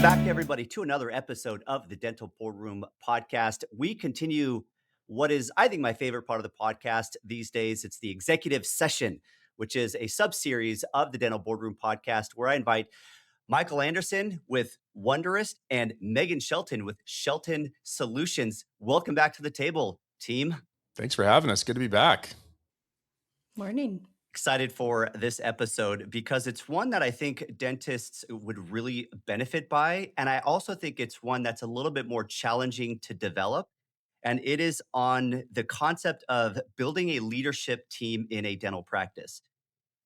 Welcome back, everybody, to another episode of the Dental Boardroom Podcast. We continue what is, I think, my favorite part of the podcast these days. It's the executive session, which is a sub-series of the Dental Boardroom Podcast, where I invite Michael Anderson with Wondrous and Megan Shelton with Shelton Solutions. Welcome back to the table, team. Thanks for having us. Good to be back. Morning. Excited for this episode because it's one that I think dentists would really benefit by. And I also think it's one that's a little bit more challenging to develop. And it is on the concept of building a leadership team in a dental practice.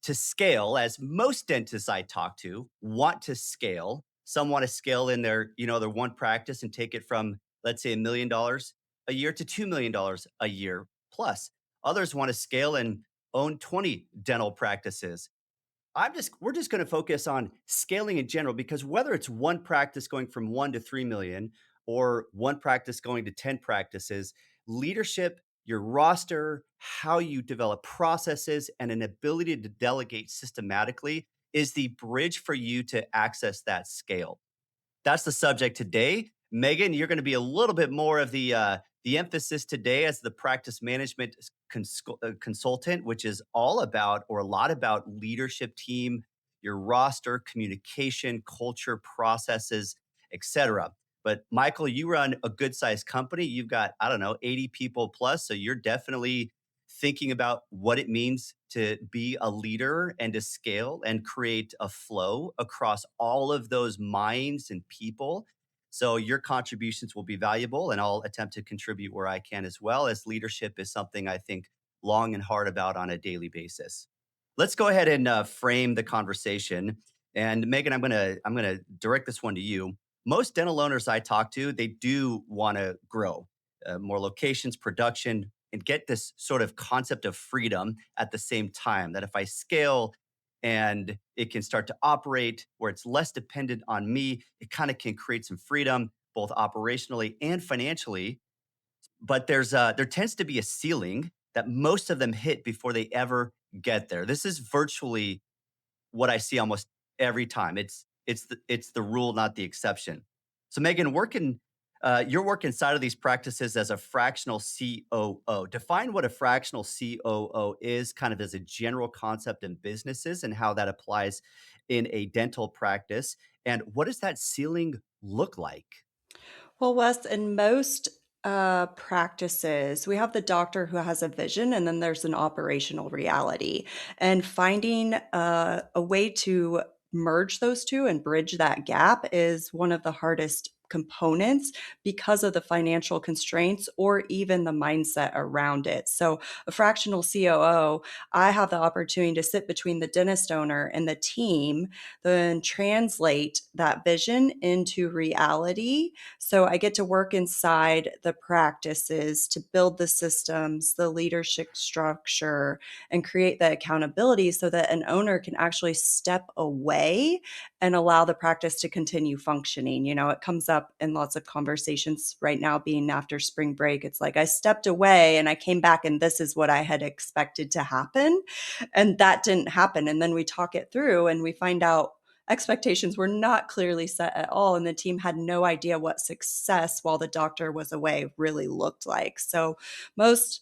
To scale, as most dentists I talk to want to scale. Some want to scale in their one practice and take it from, let's say, $1 million a year to $2 million a year plus. Others want to scale and own 20 dental practices. We're just going to focus on scaling in general, because whether it's one practice going from 1 to 3 million or one practice going to 10 practices, leadership, your roster, how you develop processes, and an ability to delegate systematically is the bridge for you to access that scale. That's the subject today. Megan, you're going to be a little bit more of the emphasis today as the practice management consultant, which is all about, or a lot about, leadership team, your roster, communication, culture, processes, etc. But Michael, you run a good sized company. You've got, I don't know, 80 people plus. So you're definitely thinking about what it means to be a leader and to scale and create a flow across all of those minds and people. So your contributions will be valuable, and I'll attempt to contribute where I can as well, as leadership is something I think long and hard about on a daily basis. Let's go ahead and frame the conversation. And Megan, I'm gonna direct this one to you. Most dental owners I talk to, they do want to grow, more locations, production, and get this sort of concept of freedom at the same time. That if I scale and it can start to operate where it's less dependent on me, it kind of can create some freedom, both operationally and financially. But there tends to be a ceiling that most of them hit before they ever get there. This is virtually what I see almost every time. It's the rule, not the exception. So Megan, your work inside of these practices as a fractional COO. Define what a fractional COO is, kind of as a general concept in businesses, and how that applies in a dental practice. And what does that ceiling look like? Well, Wes, in most practices, we have the doctor who has a vision, and then there's an operational reality. And finding a way to merge those two and bridge that gap is one of the hardest components because of the financial constraints or even the mindset around it. So, a fractional COO, I have the opportunity to sit between the dentist owner and the team, then translate that vision into reality. So I get to work inside the practices to build the systems, the leadership structure, and create the accountability so that an owner can actually step away and allow the practice to continue functioning. It comes up in lots of conversations right now, being after spring break. It's like I stepped away and I came back, and this is what I had expected to happen. And that didn't happen. And then we talk it through and we find out expectations were not clearly set at all, and the team had no idea what success while the doctor was away really looked like. So most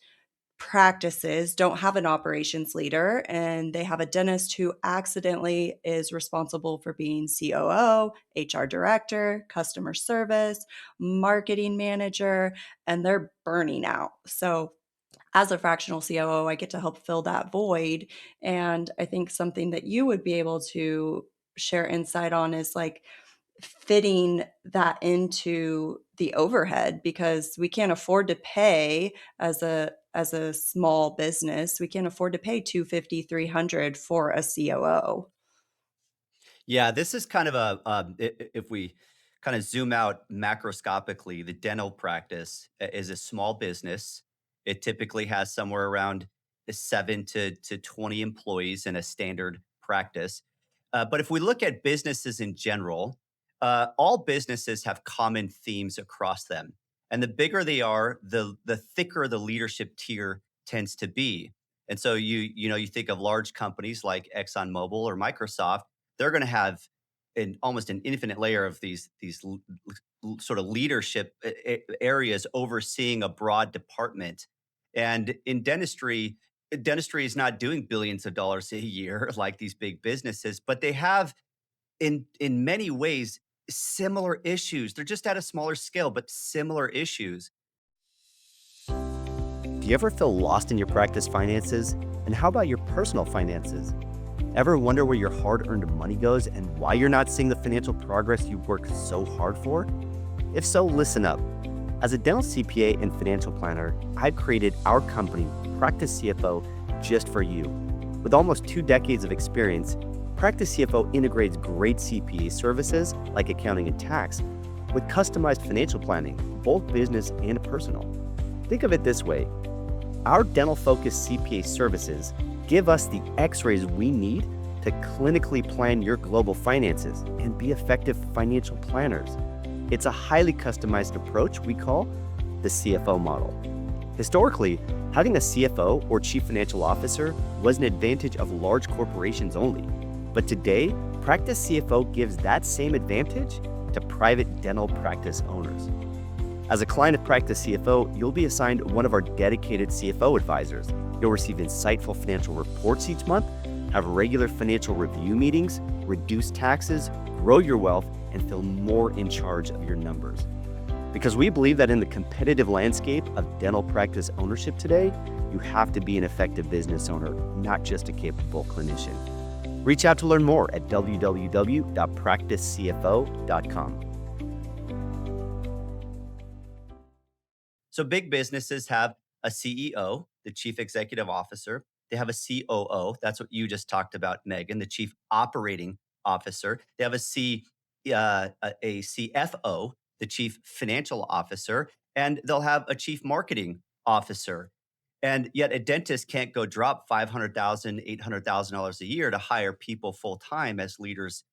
practices don't have an operations leader, and they have a dentist who accidentally is responsible for being COO, HR director, customer service, marketing manager, and they're burning out. So as a fractional COO, I get to help fill that void. And I think something that you would be able to share insight on is like fitting that into the overhead, because we can't afford to pay as a small business, we can't afford to pay 250, 300 for a COO. Yeah, this is kind of if we kind of zoom out macroscopically, the dental practice is a small business. It typically has somewhere around 7 to 20 employees in a standard practice. But if we look at businesses in general, all businesses have common themes across them. And the bigger they are, the thicker the leadership tier tends to be. And so you think of large companies like ExxonMobil or Microsoft, they're going to have an almost an infinite layer of sort of leadership areas overseeing a broad department. And in dentistry is not doing billions of dollars a year like these big businesses, but they have in many ways similar issues. They're just at a smaller scale, but similar issues. Do you ever feel lost in your practice finances? And how about your personal finances? Ever wonder where your hard earned money goes and why you're not seeing the financial progress you worked so hard for? If so, listen up. As a dental CPA and financial planner, I've created our company, Practice CFO, just for you. With almost 2 decades of experience, Practice CFO integrates great CPA services like accounting and tax with customized financial planning, both business and personal. Think of it this way: our dental focused CPA services give us the x rays we need to clinically plan your global finances and be effective financial planners. It's a highly customized approach we call the CFO model. Historically, having a CFO or chief financial officer was an advantage of large corporations only. But today, Practice CFO gives that same advantage to private dental practice owners. As a client of Practice CFO, you'll be assigned one of our dedicated CFO advisors. You'll receive insightful financial reports each month, have regular financial review meetings, reduce taxes, grow your wealth, and feel more in charge of your numbers. Because we believe that in the competitive landscape of dental practice ownership today, you have to be an effective business owner, not just a capable clinician. Reach out to learn more at www.practicecfo.com. So big businesses have a CEO, the chief executive officer. They have a COO. That's what you just talked about, Megan, the chief operating officer. They have a CFO, the chief financial officer, and they'll have a chief marketing officer. And yet a dentist can't go drop $500,000, $800,000 a year to hire people full time as leaders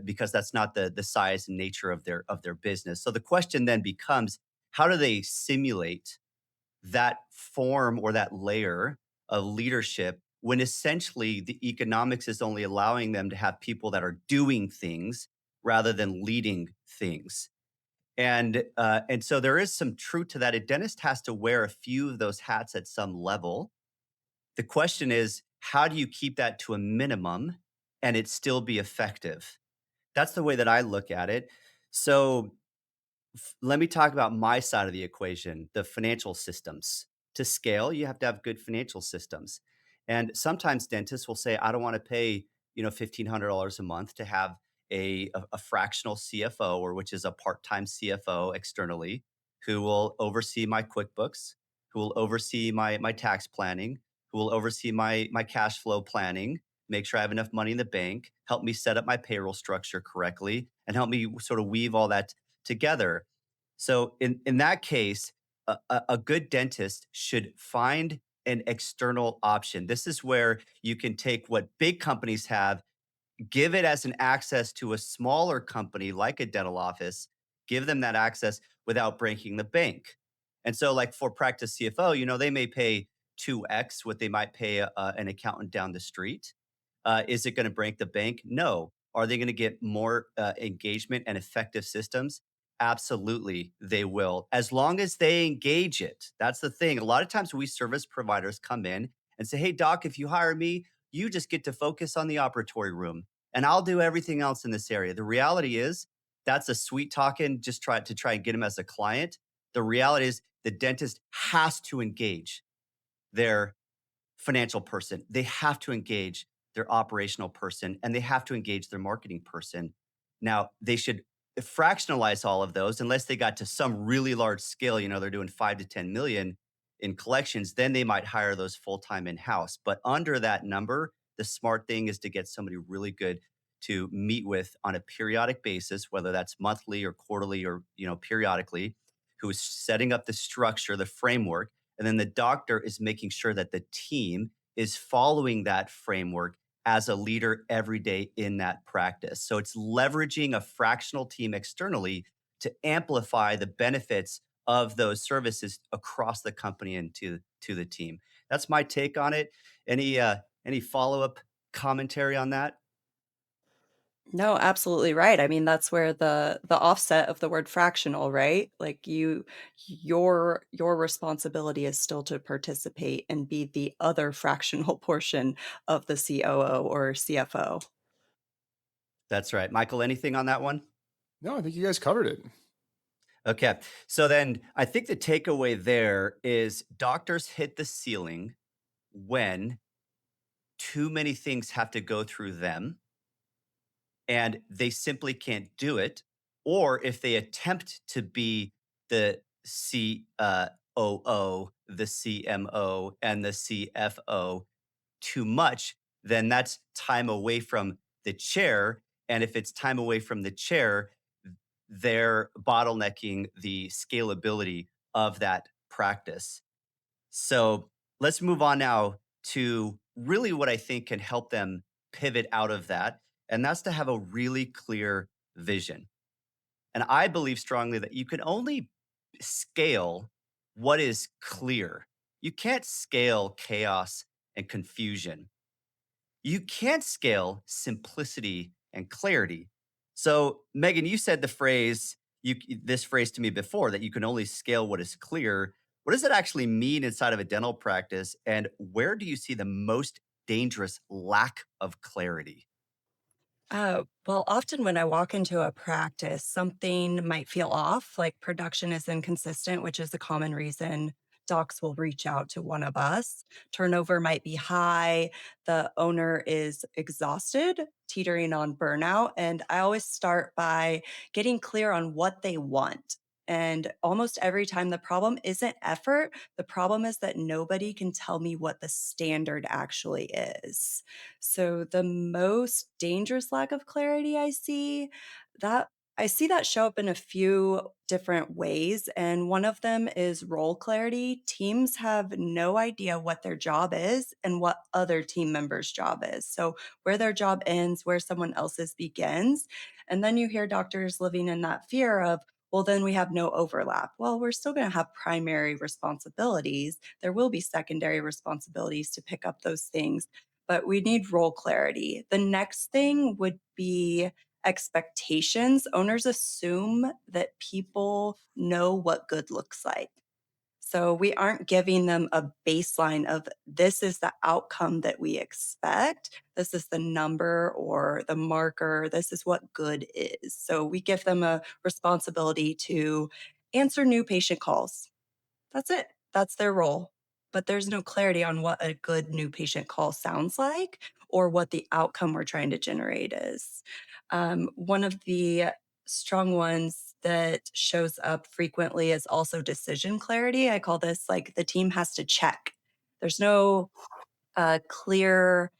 because that's not the size and nature of their business. So the question then becomes, how do they simulate that form or that layer of leadership when essentially the economics is only allowing them to have people that are doing things rather than leading things? And so there is some truth to that. A dentist has to wear a few of those hats at some level. The question is, how do you keep that to a minimum and it still be effective? That's the way that I look at it. So let me talk about my side of the equation, the financial systems. To scale, you have to have good financial systems. And sometimes dentists will say, I don't want to pay, $1,500 a month to have a fractional CFO, or which is a part-time CFO externally, who will oversee my QuickBooks, who will oversee my tax planning, who will oversee my cash flow planning, make sure I have enough money in the bank, help me set up my payroll structure correctly, and help me sort of weave all that together. So in that case, a good dentist should find an external option. This is where you can take what big companies have, give it as an access to a smaller company like a dental office, give them that access without breaking the bank. And so, like for Practice CFO, they may pay 2x what they might pay an accountant down the street. Is it going to break the bank? No. Are they going to get more engagement and effective systems? Absolutely, they will, as long as they engage it. That's the thing. A lot of times, we service providers come in and say, "Hey, doc, if you hire me, you just get to focus on the operatory room, and I'll do everything else in this area." The reality is, that's a sweet talking, just try and get him as a client. The reality is, the dentist has to engage their financial person. They have to engage their operational person and they have to engage their marketing person. Now, they should fractionalize all of those unless they got to some really large scale, they're doing 5 to 10 million in collections, then they might hire those full-time in-house. But under that number, the smart thing is to get somebody really good to meet with on a periodic basis, whether that's monthly or quarterly or, periodically, who is setting up the structure, the framework, and then the doctor is making sure that the team is following that framework as a leader every day in that practice. So it's leveraging a fractional team externally to amplify the benefits of those services across the company and to the team. That's my take on it. Any follow-up commentary on that? No, absolutely right. I mean, that's where the offset of the word fractional, right? Like your responsibility is still to participate and be the other fractional portion of the COO or CFO. That's right. Michael, anything on that one? No, I think you guys covered it. Okay. So then I think the takeaway there is doctors hit the ceiling when too many things have to go through them and they simply can't do it. Or if they attempt to be the COO, the CMO, and the CFO too much, then that's time away from the chair. And if it's time away from the chair, they're bottlenecking the scalability of that practice. So let's move on now to really what I think can help them pivot out of that. And that's to have a really clear vision. And I believe strongly that you can only scale what is clear. You can't scale chaos and confusion. You can't scale simplicity and clarity. So, Megan, you said this phrase to me before that you can only scale what is clear. What does it actually mean inside of a dental practice? And where do you see the most dangerous lack of clarity? Well, often when I walk into a practice, something might feel off, like production is inconsistent, which is a common reason docs will reach out to one of us. Turnover might be high. The owner is exhausted, teetering on burnout. And I always start by getting clear on what they want. And almost every time, the problem isn't effort. The problem is that nobody can tell me what the standard actually is. So the most dangerous lack of clarity that I see that show up in a few different ways, and one of them is role clarity. Teams have no idea what their job is and what other team members' job is. So where their job ends, where someone else's begins. And then you hear doctors living in that fear of, well, then we have no overlap. Well, we're still going to have primary responsibilities. There will be secondary responsibilities to pick up those things, but we need role clarity. The next thing would be expectations. Owners assume that people know what good looks like. So we aren't giving them a baseline of this is the outcome that we expect. This is the number or the marker. This is what good is. So we give them a responsibility to answer new patient calls. That's it. That's their role. But there's no clarity on what a good new patient call sounds like or what the outcome we're trying to generate is. One of the strong ones that shows up frequently is also decision clarity. I call this like the team has to check. There's no clear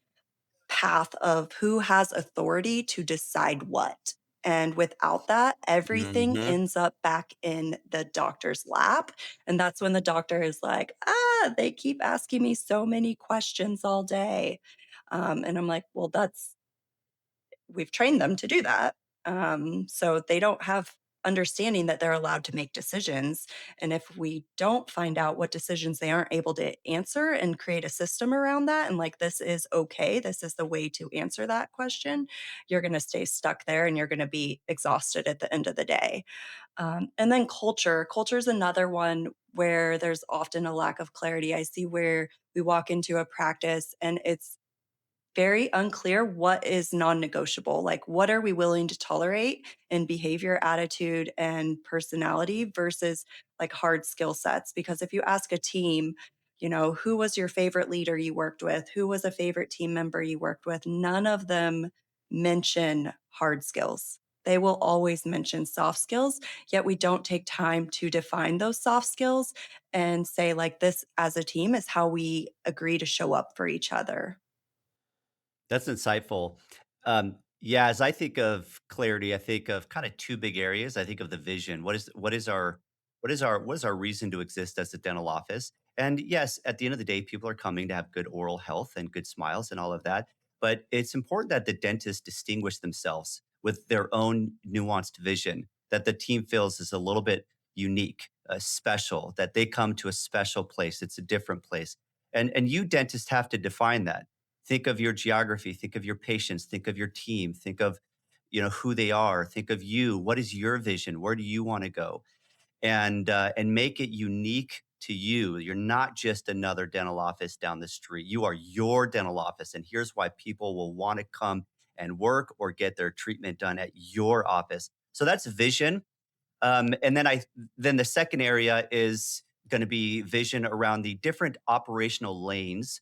path of who has authority to decide what. And without that, everything Mhm. ends up back in the doctor's lap. And that's when the doctor is like, they keep asking me so many questions all day. And I'm like, well, we've trained them to do that. So they don't have understanding that they're allowed to make decisions. And if we don't find out what decisions they aren't able to answer and create a system around that, and like, this is okay, this is the way to answer that question, you're going to stay stuck there and you're going to be exhausted at the end of the day. And then culture is another one where there's often a lack of clarity. I see where we walk into a practice and it's very unclear what is non-negotiable. Like, what are we willing to tolerate in behavior, attitude, and personality versus like hard skill sets? Because if you ask a team, who was your favorite leader you worked with? Who was a favorite team member you worked with? None of them mention hard skills. They will always mention soft skills, yet we don't take time to define those soft skills and say, like, this as a team is how we agree to show up for each other. That's insightful. Yeah, as I think of clarity, I think of kind of two big areas. I think of the vision. What is our reason to exist as a dental office? And yes, at the end of the day, people are coming to have good oral health and good smiles and all of that. But it's important that the dentists distinguish themselves with their own nuanced vision that the team feels is a little bit unique, special, that they come to a special place. It's a different place. And you dentists have to define that. Think of your geography, think of your patients, think of your team, think of who they are. Think of you. What is your vision? Where do you want to go? And make it unique to you. You're not just another dental office down the street. You are your dental office, and here's why people will want to come and work or get their treatment done at your office. So that's vision. And then the second area is going to be vision around the different operational lanes.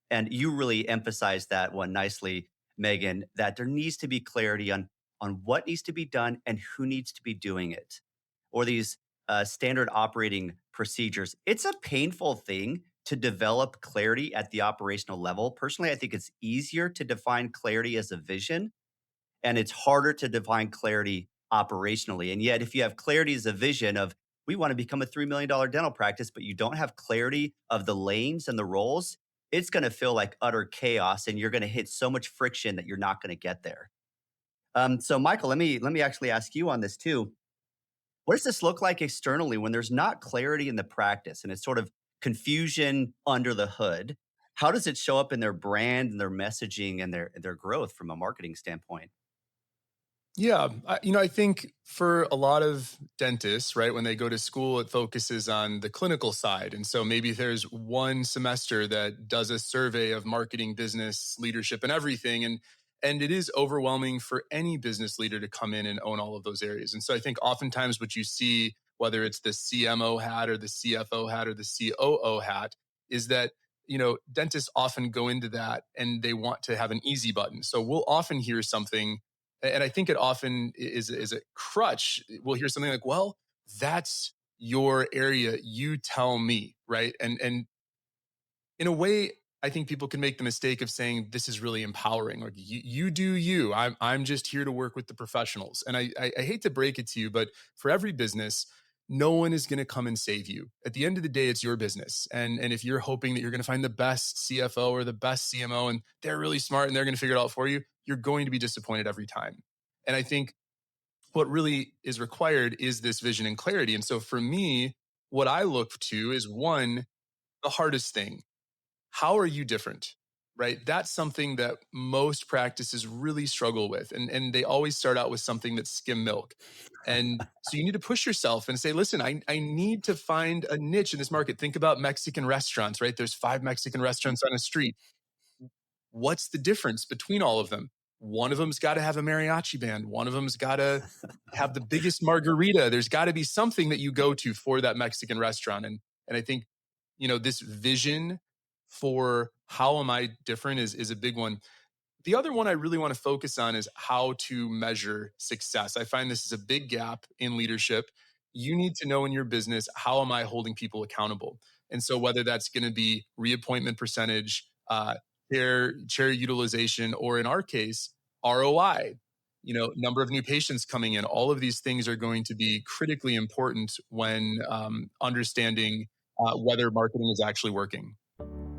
And you really emphasized that one nicely, Megan, that there needs to be clarity on what needs to be done and who needs to be doing it, or these standard operating procedures. It's a painful thing to develop clarity at the operational level. Personally, I think it's easier to define clarity as a vision, and it's harder to define clarity operationally. And yet, if you have clarity as a vision of, we want to become a $3 million dental practice, but you don't have clarity of the lanes and the roles, it's going to feel like utter chaos, and you're going to hit so much friction that you're not going to get there. So Michael, let me actually ask you on this too. What does this look like externally when there's not clarity in the practice and it's sort of confusion under the hood? How does it show up in their brand and their messaging and their growth from a marketing standpoint? Yeah, I think for a lot of dentists, right, when they go to school, it focuses on the clinical side. And so maybe there's one semester that does a survey of marketing, business, leadership, and everything. And it is overwhelming for any business leader to come in and own all of those areas. And so I think oftentimes what you see, whether it's the CMO hat or the CFO hat or the COO hat, is that dentists often go into that and they want to have an easy button. So we'll often hear something, and I think it often is a crutch. We'll hear something like, well, that's your area. You tell me, right? And in a way, I think people can make the mistake of saying this is really empowering. Like you do you. I'm just here to work with the professionals. And I hate to break it to you, but for every business, no one is going to come and save you. At the end of the day, it's your business. And if you're hoping that you're going to find the best CFO or the best CMO and they're really smart and they're going to figure it out for you, you're going to be disappointed every time. And I think what really is required is this vision and clarity. And so for me, what I look to is one, the hardest thing. How are you different? Right? That's something that most practices really struggle with. And they always start out with something that's skim milk. And so you need to push yourself and say, listen, I need to find a niche in this market. Think about Mexican restaurants, right? There's 5 Mexican restaurants on a street. What's the difference between all of them? One of them's got to have a mariachi band. One of them's got to have the biggest margarita. There's got to be something that you go to for that Mexican restaurant. And I think, this vision for how am I different is a big one. The other one I really want to focus on is how to measure success. I find this is a big gap in leadership. You need to know in your business, how am I holding people accountable? And so whether that's going to be reappointment percentage, chair utilization, or in our case, ROI, number of new patients coming in, all of these things are going to be critically important when understanding whether marketing is actually working.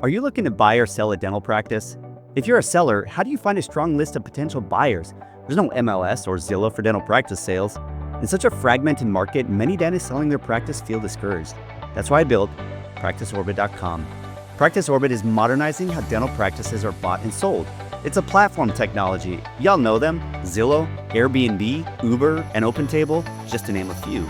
Are you looking to buy or sell a dental practice? If you're a seller, how do you find a strong list of potential buyers? There's no MLS or Zillow for dental practice sales. In such a fragmented market, many dentists selling their practice feel discouraged. That's why I built PracticeOrbit.com. PracticeOrbit is modernizing how dental practices are bought and sold. It's a platform technology. Y'all know them: Zillow, Airbnb, Uber, and OpenTable, just to name a few.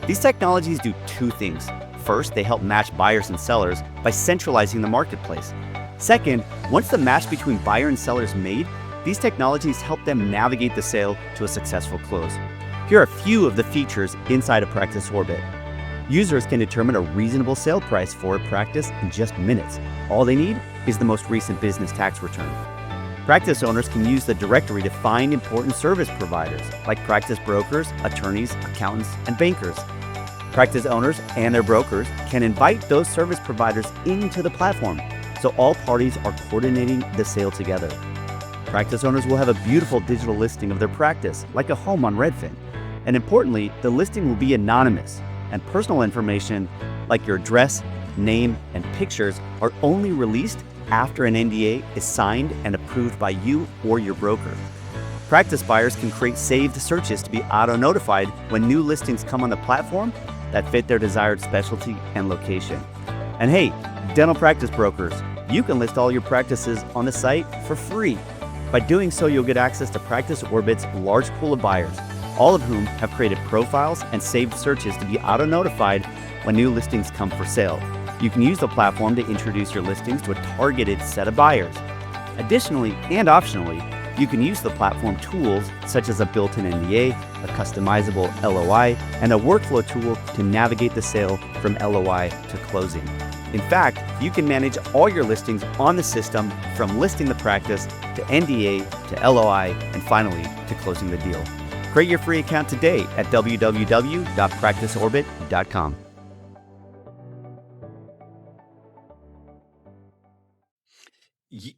These technologies do 2 things. First, they help match buyers and sellers by centralizing the marketplace. Second, once the match between buyer and seller is made, these technologies help them navigate the sale to a successful close. Here are a few of the features inside of Practice Orbit. Users can determine a reasonable sale price for a practice in just minutes. All they need is the most recent business tax return. Practice owners can use the directory to find important service providers like practice brokers, attorneys, accountants, and bankers. Practice owners and their brokers can invite those service providers into the platform, so all parties are coordinating the sale together. Practice owners will have a beautiful digital listing of their practice, like a home on Redfin. And importantly, the listing will be anonymous, and personal information like your address, name, and pictures are only released after an NDA is signed and approved by you or your broker. Practice buyers can create saved searches to be auto-notified when new listings come on the platform that fit their desired specialty and location. And hey, dental practice brokers, you can list all your practices on the site for free. By doing so, you'll get access to Practice Orbit's large pool of buyers, all of whom have created profiles and saved searches to be auto-notified when new listings come for sale. You can use the platform to introduce your listings to a targeted set of buyers. Additionally, and optionally, you can use the platform tools such as a built-in NDA, a customizable LOI, and a workflow tool to navigate the sale from LOI to closing. In fact, you can manage all your listings on the system from listing the practice to NDA to LOI and finally to closing the deal. Create your free account today at www.practiceorbit.com.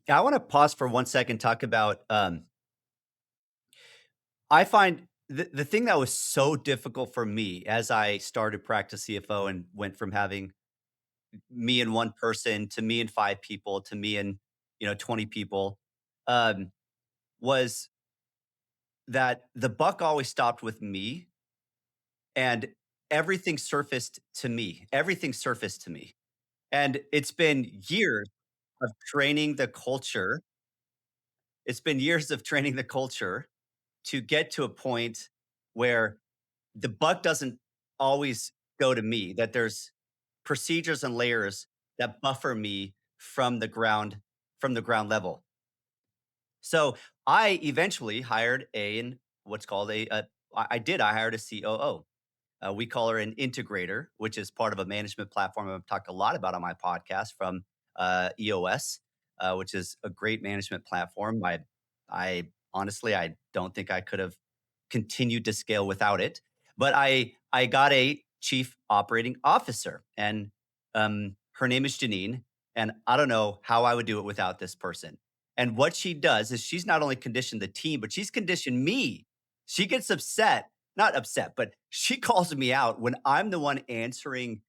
I want to pause for 1 second, talk about, I find the thing that was so difficult for me as I started practice CFO and went from having me and one person to me and five people to me and 20 people, um, was that the buck always stopped with me and everything surfaced to me. Everything surfaced to me. And it's been years of training the culture. It's been years of training the culture to get to a point where the buck doesn't always go to me, that there's procedures and layers that buffer me from the ground level. So I eventually hired what's called I hired a COO. We call her an integrator, which is part of a management platform I've talked a lot about on my podcast from EOS, which is a great management platform. I honestly, I don't think I could have continued to scale without it. But I got a chief operating officer, and her name is Janine. And I don't know how I would do it without this person. And what she does is she's not only conditioned the team, but she's conditioned me. She gets upset, not upset, but she calls me out when I'm the one answering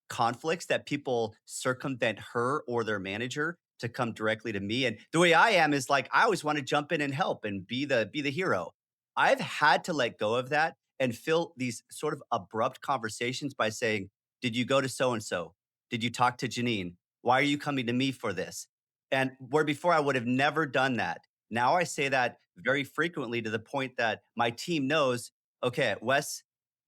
conflicts that people circumvent her or their manager to come directly to me. And the way I am is like I always want to jump in and help and be the hero. I've had to let go of that and fill these sort of abrupt conversations by saying, "Did you go to so and so? Did you talk to Janine? Why are you coming to me for this?" And where before I would have never done that. Now I say that very frequently to the point that my team knows, okay, Wes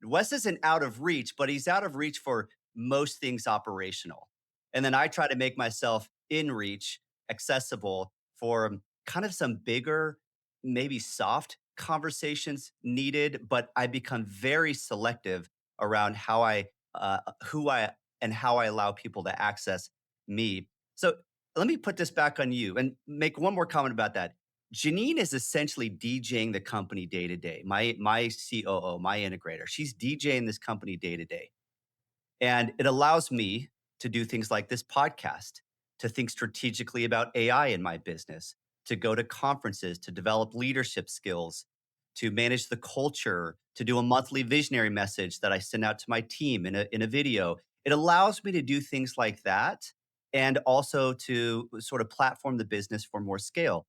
isn't out of reach, but he's out of reach for most things operational. And then I try to make myself in reach, accessible for kind of some bigger, maybe soft conversations needed, but I become very selective around who I, and how I allow people to access me. So let me put this back on you and make one more comment about that. Janine is essentially DJing the company day to day. My COO, my integrator, she's DJing this company day to day. And it allows me to do things like this podcast, to think strategically about AI in my business, to go to conferences, to develop leadership skills, to manage the culture, to do a monthly visionary message that I send out to my team in a video. It allows me to do things like that and also to sort of platform the business for more scale.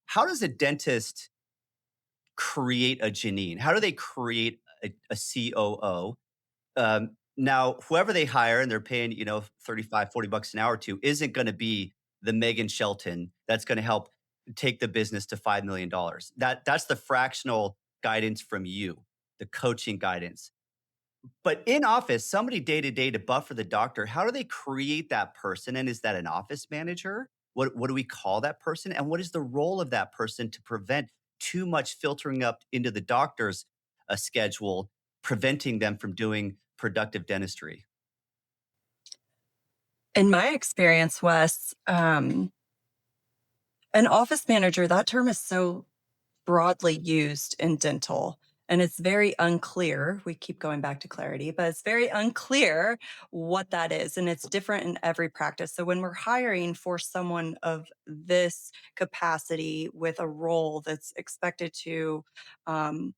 How does a dentist create a Janine? How do they create a COO? Now, whoever they hire and they're paying, 35, $40 an hour to isn't going to be the Megan Shelton that's going to help take the business to $5 million. That's the fractional guidance from you, the coaching guidance. But in office, somebody day to day to buffer the doctor, how do they create that person? And is that an office manager? What do we call that person? And what is the role of that person to prevent too much filtering up into the doctor's schedule, preventing them from doing productive dentistry? In my experience, Wes, an office manager, that term is so broadly used in dental. And it's very unclear. We keep going back to clarity, but it's very unclear what that is. And it's different in every practice. So when we're hiring for someone of this capacity with a role that's expected to um,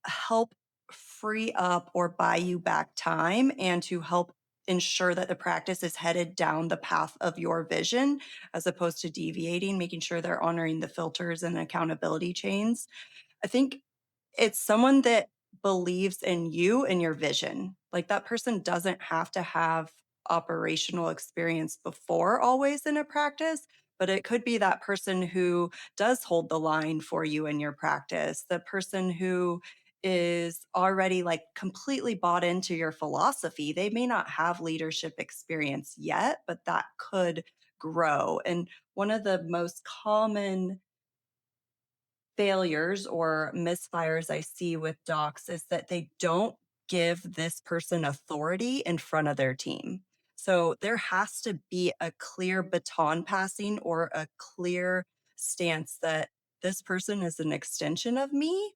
help free up or buy you back time and to help ensure that the practice is headed down the path of your vision as opposed to deviating, making sure they're honoring the filters and accountability chains. I think it's someone that believes in you and your vision. Like that person doesn't have to have operational experience before always in a practice, but it could be that person who does hold the line for you in your practice, the person who is already like completely bought into your philosophy. They may not have leadership experience yet, but that could grow. And one of the most common failures or misfires I see with docs is that they don't give this person authority in front of their team. So there has to be a clear baton passing or a clear stance that this person is an extension of me,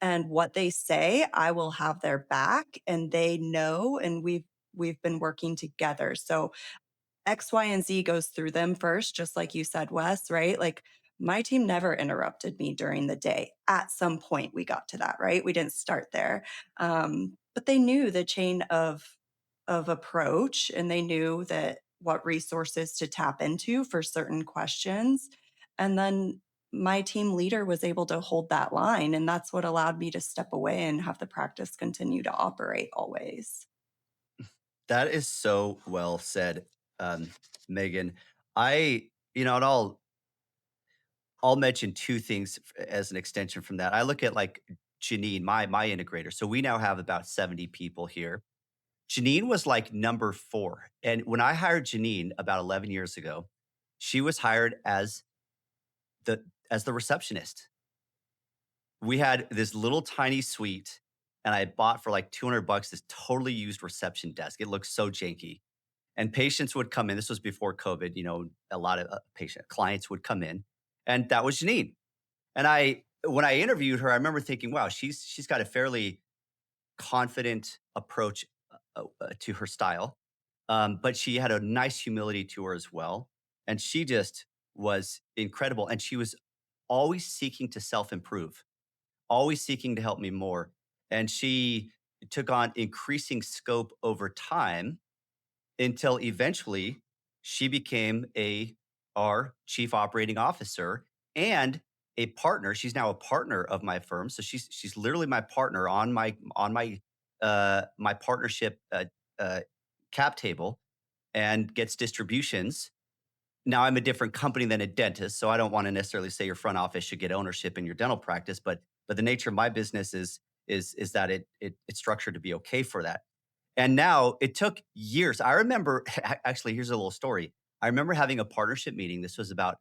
and what they say, I will have their back, and they know, and we've been working together. So X, Y, and Z goes through them first, just like you said, Wes, right? Like my team never interrupted me during the day. At some point, we got to that, right? We didn't start there, but they knew the chain of approach, and they knew that what resources to tap into for certain questions, and then my team leader was able to hold that line, and that's what allowed me to step away and have the practice continue to operate always. That is so well said, um, Megan. And I'll mention two things as an extension from that. I look at like Janine, my integrator. So we now have about 70 people here. Janine was like number 4. And when I hired Janine about 11 years ago, she was hired the as the receptionist. We had this little tiny suite, and I bought for like $200 this totally used reception desk. It looked so janky. And patients would come in. This was before COVID, a lot of patient clients would come in, and that was Janine. And when I interviewed her, I remember thinking, wow, she's got a fairly confident approach to her style, but she had a nice humility to her as well, and she just was incredible. And she was always seeking to self improve, always seeking to help me more. And she took on increasing scope over time until eventually she became our chief operating officer and a partner. She's now a partner of my firm, so she's literally my partner on my partnership uh, cap table, and gets distributions. Now I'm a different company than a dentist, so I don't want to necessarily say your front office should get ownership in your dental practice, but the nature of my business is that it's structured to be okay for that. And now it took years. I remember actually, here's a little story. I remember having a partnership meeting. This was about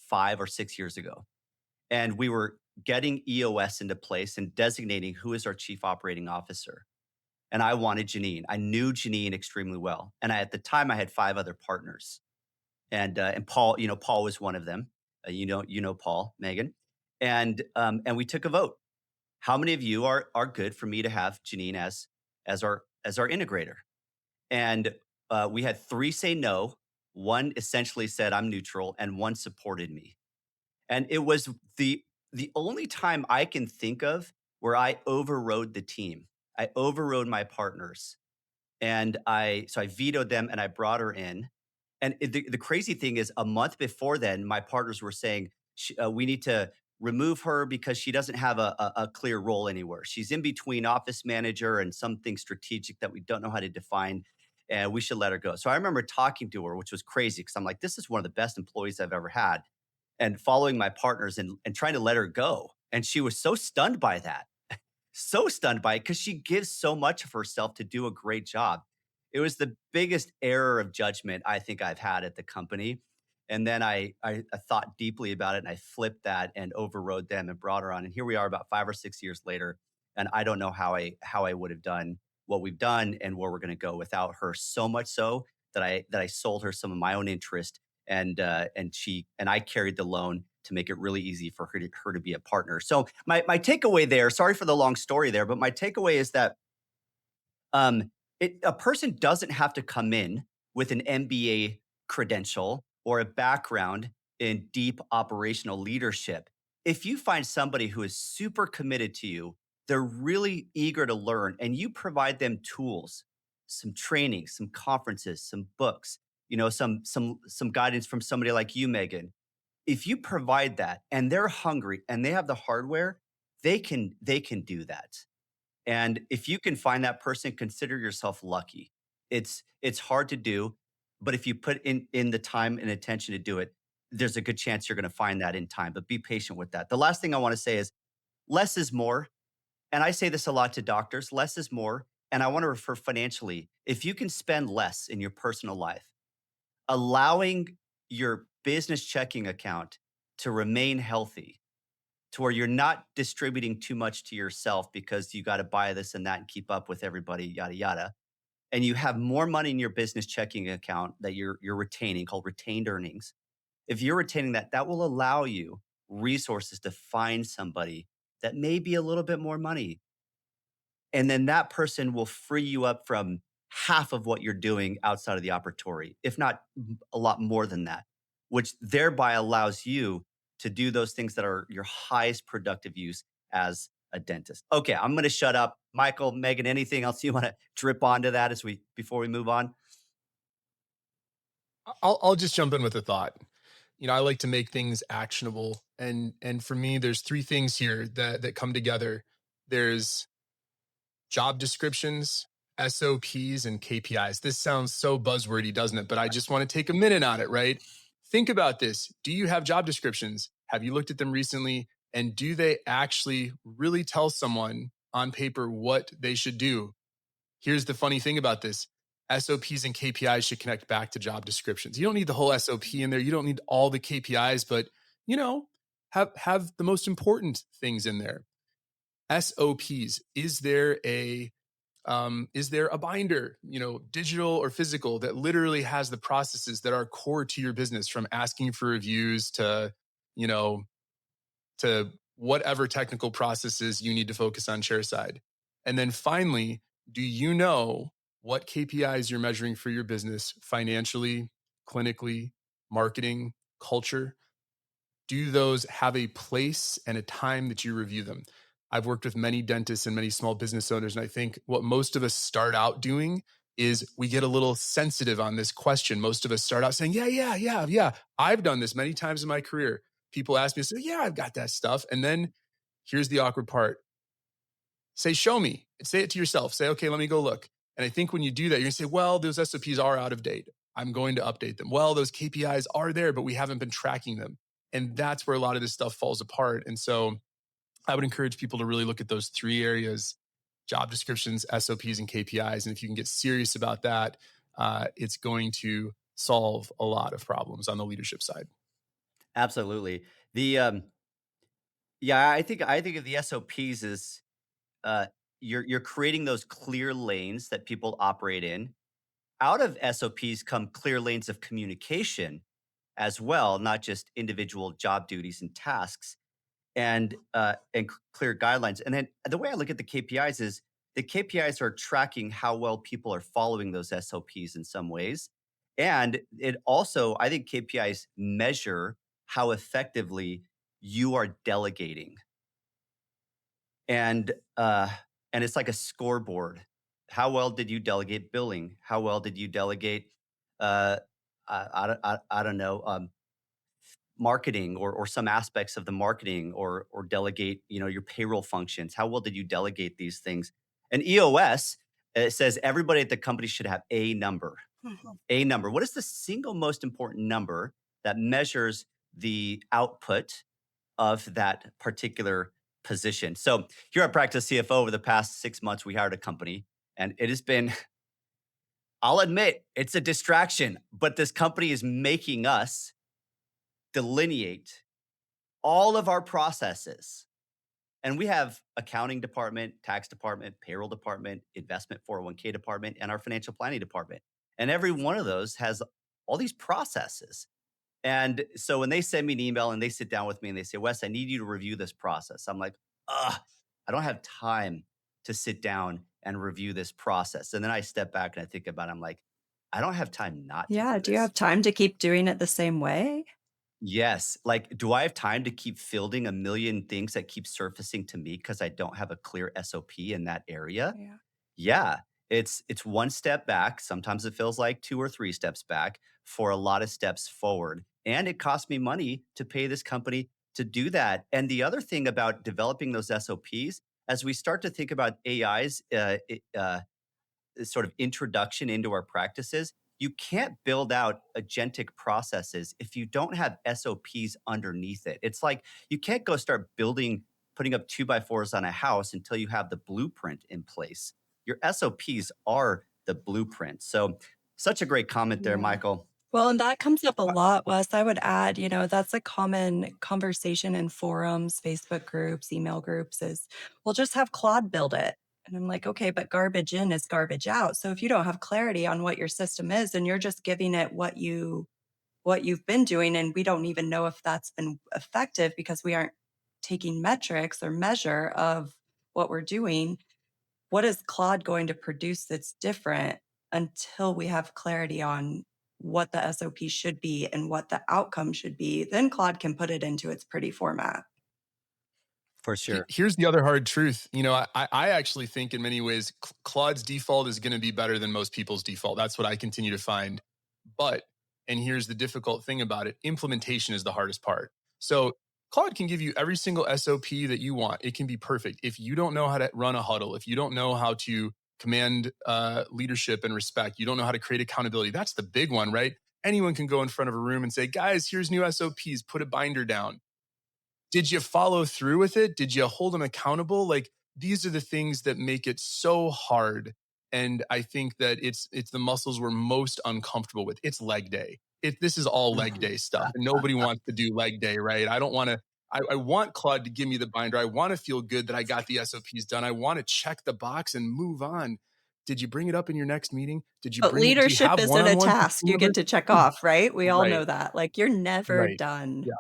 5 or 6 years ago. And we were getting EOS into place and designating who is our chief operating officer. And I wanted Janine. I knew Janine extremely well. And at the time I had 5 other partners. And Paul, Paul was one of them. You know Paul, Megan. And we took a vote. How many of you are good for me to have Janine as our integrator? And we had 3 say no. One essentially said I'm neutral, and one supported me. And it was the only time I can think of where I overrode the team. I overrode my partners, and I vetoed them, and I brought her in. And the crazy thing is, a month before then, my partners were saying, we need to remove her because she doesn't have a clear role anywhere. She's in between office manager and something strategic that we don't know how to define. And we should let her go. So I remember talking to her, which was crazy because I'm like, this is one of the best employees I've ever had. And following my partners and trying to let her go. And she was so stunned by that, so stunned by it because she gives so much of herself to do a great job. It was the biggest error of judgment I think I've had at the company. And then I thought deeply about it, and I flipped that and overrode them and brought her on. And here we are about 5 or 6 years later. And I don't know how I would have done what we've done and where we're going to go without her. So much so that I sold her some of my own interest, and I carried the loan to make it really easy for her to be a partner. So my takeaway there, sorry for the long story there, but my takeaway is that um, a person doesn't have to come in with an MBA credential or a background in deep operational leadership. If you find somebody who is super committed to you, they're really eager to learn, and you provide them tools, some training, some conferences, some books, some guidance from somebody like you, Megan. If you provide that and they're hungry and they have the hardware, they can do that. And if you can find that person, consider yourself lucky. It's hard to do, but if you put in the time and attention to do it, there's a good chance you're going to find that in time, but be patient with that. The last thing I want to say is less is more. And I say this a lot to doctors, less is more. And I want to refer financially. If you can spend less in your personal life, allowing your business checking account to remain healthy, to where you're not distributing too much to yourself because you got to buy this and that and keep up with everybody, yada, yada. And you have more money in your business checking account that you're retaining called retained earnings. If you're retaining that, that will allow you resources to find somebody that may be a little bit more money, and then that person will free you up from half of what you're doing outside of the operatory, if not a lot more than that, which thereby allows you to do those things that are your highest productive use as a dentist. Okay, I'm going to shut up. Michael, Megan, anything else you want to drip onto that before we move on? I'll just jump in with a thought. I like to make things actionable, and for me, there's three things here that come together. There's job descriptions, SOPs, and KPIs. This sounds so buzzwordy, doesn't it? But I just want to take a minute on it, right? Think about this. Do you have job descriptions? Have you looked at them recently? And do they actually really tell someone on paper what they should do? Here's the funny thing about this. SOPs and KPIs should connect back to job descriptions. You don't need the whole SOP in there. You don't need all the KPIs, but have the most important things in there. SOPs. Is there a binder, digital or physical, that literally has the processes that are core to your business, from asking for reviews you know, to whatever technical processes you need to focus on chairside? And then finally, do you know what KPIs you're measuring for your business financially, clinically, marketing, culture? Do those have a place and a time that you review them? I've worked with many dentists and many small business owners, and I think what most of us start out doing is we get a little sensitive on this question. Most of us start out saying, yeah. I've done this many times in my career. People ask me, say, yeah, I've got that stuff. And then here's the awkward part. Say, show me. Say it to yourself. Say, okay, let me go look. And I think when you do that, you're going to say, well, those SOPs are out of date. I'm going to update them. Well, those KPIs are there, but we haven't been tracking them. And that's where a lot of this stuff falls apart. And so I would encourage people to really look at those three areas: job descriptions, SOPs, and KPIs. And if you can get serious about that, it's going to solve a lot of problems on the leadership side. Absolutely. Yeah, I think of the SOPs as uh, you're creating those clear lanes that people operate in. Out of SOPs come clear lanes of communication as well, not just individual job duties and tasks, and clear guidelines. And then the way I look at the KPIs is the KPIs are tracking how well people are following those SOPs in some ways. And it also, I think KPIs measure how effectively you are delegating. And uh, and it's like a scoreboard. How well did you delegate billing? How well did you delegate? Uh, I don't know. Marketing, or some aspects of the marketing, or delegate, your payroll functions. How well did you delegate these things? And EOS, it says everybody at the company should have a number. A number. What is the single most important number that measures the output of that particular position? So here at Practice CFO, over the past 6 months, we hired a company, and it has been, I'll admit, it's a distraction, but this company is making us delineate all of our processes. And we have accounting department, tax department, payroll department, investment 401k department, and our financial planning department. And every one of those has all these processes. And so when they send me an email and they sit down with me and they say, Wes, I need you to review this process, I'm like, ugh, I don't have time to sit down and review this process. And then I step back and I think about it. I'm like, I don't have time not to Yeah, do do you this. have time to keep doing it the same way? Yes. Like, do I have time to keep fielding a million things that keep surfacing to me because I don't have a clear SOP in that area? Yeah. Yeah. It's one step back. Sometimes it feels like two or three steps back for a lot of steps forward. And it costs me money to pay this company to do that. And the other thing about developing those SOPs, as we start to think about AI's sort of introduction into our practices, you can't build out agentic processes if you don't have SOPs underneath it. It's like you can't go start building, putting up two by fours on a house until you have the blueprint in place. Your SOPs are the blueprint. So, such a great comment there, Yeah. Michael. Well, and that comes up a lot, Wes. I would add, that's a common conversation in forums, Facebook groups, email groups is, well, just have Claude build it. And I'm like, okay, but garbage in is garbage out. So if you don't have clarity on what your system is and you're just giving it what you've been doing, and we don't even know if that's been effective because we aren't taking metrics or measure of what we're doing, what is Claude going to produce that's different until we have clarity on what the SOP should be and what the outcome should be? Then Claude can put it into its pretty format. For sure. Here's the other hard truth. I actually think in many ways, Claude's default is going to be better than most people's default. That's what I continue to find. But, and here's the difficult thing about it, implementation is the hardest part. So Claude can give you every single SOP that you want. It can be perfect. If you don't know how to run a huddle, if you don't know how to command leadership and respect, you don't know how to create accountability. That's the big one, right? Anyone can go in front of a room and say, guys, here's new SOPs, put a binder down. Did you follow through with it? Did you hold them accountable? Like, these are the things that make it so hard. And I think that it's the muscles we're most uncomfortable with. It's leg day. This is all leg day stuff. And nobody wants to do leg day, right? I don't want to, I want Claude to give me the binder. I want to feel good that I got the SOPs done. I want to check the box and move on. Did you bring it up in your next meeting? Did you But bring it? Do you leadership have isn't a one-on-ones with task team you get members? to check off, right? We all Right, know that. Like, you're never right. done. Yeah.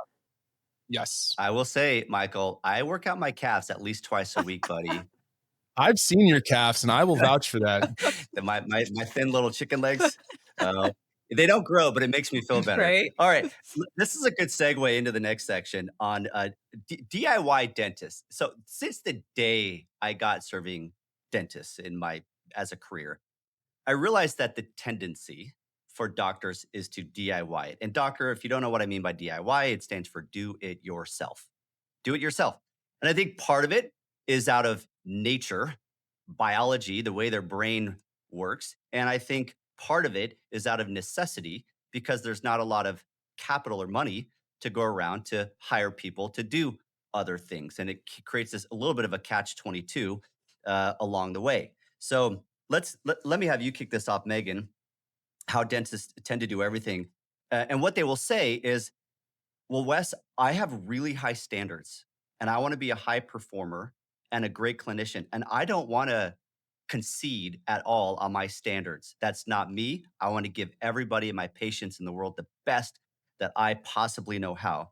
Yes. I will say, Michael, I work out my calves at least twice a week, buddy. I've seen your calves and I will vouch for that. My thin little chicken legs, uh, they don't grow, but it makes me feel better. Right? All right, this is a good segue into the next section on DIY dentists. So since the day I got serving dentists in my as a career, I realized that the tendency for doctors is to DIY it. And doctor, if you don't know what I mean by DIY, it stands for do it yourself. Do it yourself. And I think part of it is out of nature, biology, the way their brain works. And I think part of it is out of necessity because there's not a lot of capital or money to go around to hire people to do other things. And it creates this a little bit of a catch 22 along the way. So let me have you kick this off, Megan, how dentists tend to do everything. And what they will say is, well, Wes, I have really high standards and I want to be a high performer and a great clinician. And I don't want to concede at all on my standards. That's not me. I want to give everybody and my patients in the world the best that I possibly know how.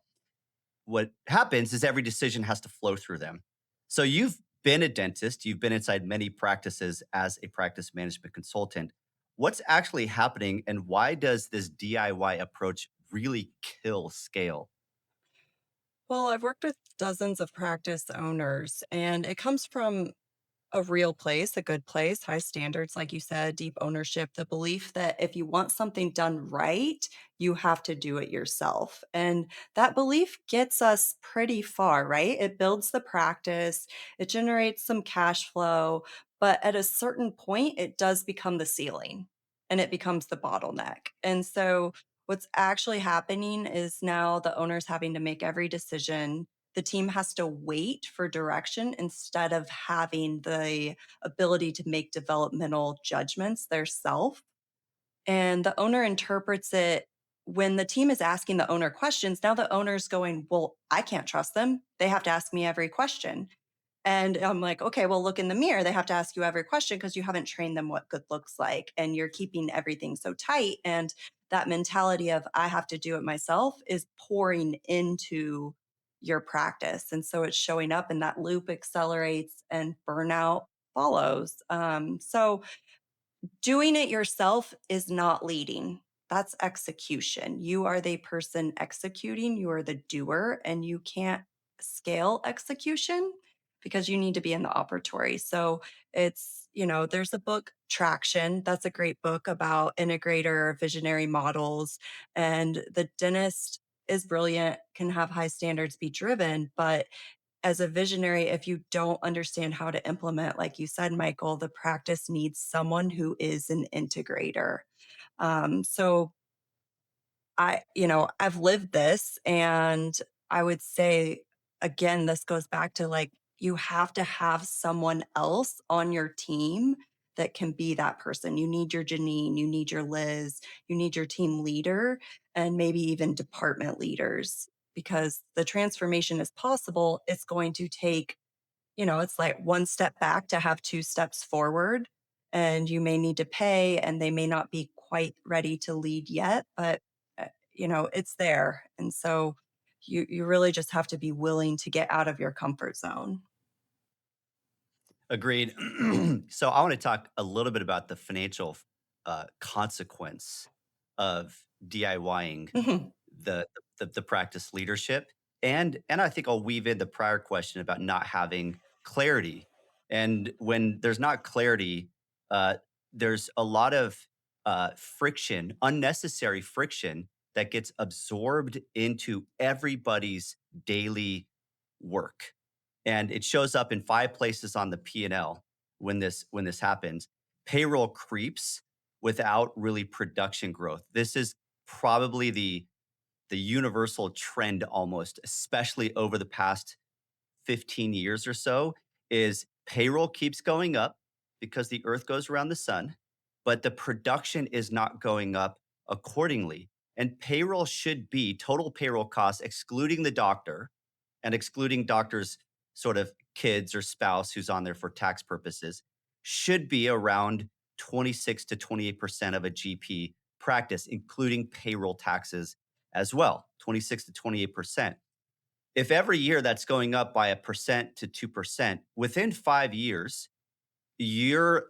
What happens is every decision has to flow through them. So you've been a dentist, you've been inside many practices as a practice management consultant. What's actually happening and why does this DIY approach really kill scale? Well, I've worked with dozens of practice owners, and it comes from a real place, a good place, high standards, like you said, deep ownership, the belief that if you want something done right, you have to do it yourself. And that belief gets us pretty far, right? It builds the practice, it generates some cash flow, but at a certain point, it does become the ceiling and it becomes the bottleneck. And so, what's actually happening is now the owner's having to make every decision. The team has to wait for direction instead of having the ability to make developmental judgments theirself. And the owner interprets it when the team is asking the owner questions. Now the owner's going, well, I can't trust them. They have to ask me every question. And I'm like, okay, well, look in the mirror. They have to ask you every question because you haven't trained them what good looks like. And you're keeping everything so tight. And that mentality of I have to do it myself is pouring into your practice. And so it's showing up and that loop accelerates and burnout follows. So doing it yourself is not leading. That's execution. You are the person executing, you are the doer, and you can't scale execution because you need to be in the operatory. So there's a book, Traction. That's a great book about integrator visionary models. And the dentist is brilliant, can have high standards, be driven, but as a visionary, if you don't understand how to implement, like you said, Michael, the practice needs someone who is an integrator. So I've lived this, and I would say, again, this goes back to like, you have to have someone else on your team that can be that person. You need your Janine, you need your Liz, you need your team leader, and maybe even department leaders, because the transformation is possible. It's going to take, it's like one step back to have two steps forward. And you may need to pay, and they may not be quite ready to lead yet, but it's there. And so you really just have to be willing to get out of your comfort zone. Agreed. So I want to talk a little bit about the financial consequence of DIYing Mhm. the, the practice leadership, and I think I'll weave in the prior question about not having clarity. And when there's not clarity, uh, there's a lot of friction, unnecessary friction that gets absorbed into everybody's daily work, and it shows up in 5 places on the P&L when this happens. Payroll creeps without really production growth. This is probably the universal trend almost, especially over the past 15 years or so, is payroll keeps going up because the earth goes around the sun, but the production is not going up accordingly. And payroll should be total payroll costs, excluding the doctor and excluding doctors' sort of kids or spouse who's on there for tax purposes, should be around 26 to 28% of a GP practice, including payroll taxes as well, 26 to 28%. If every year that's going up by 1% to 2%, within 5 years, you're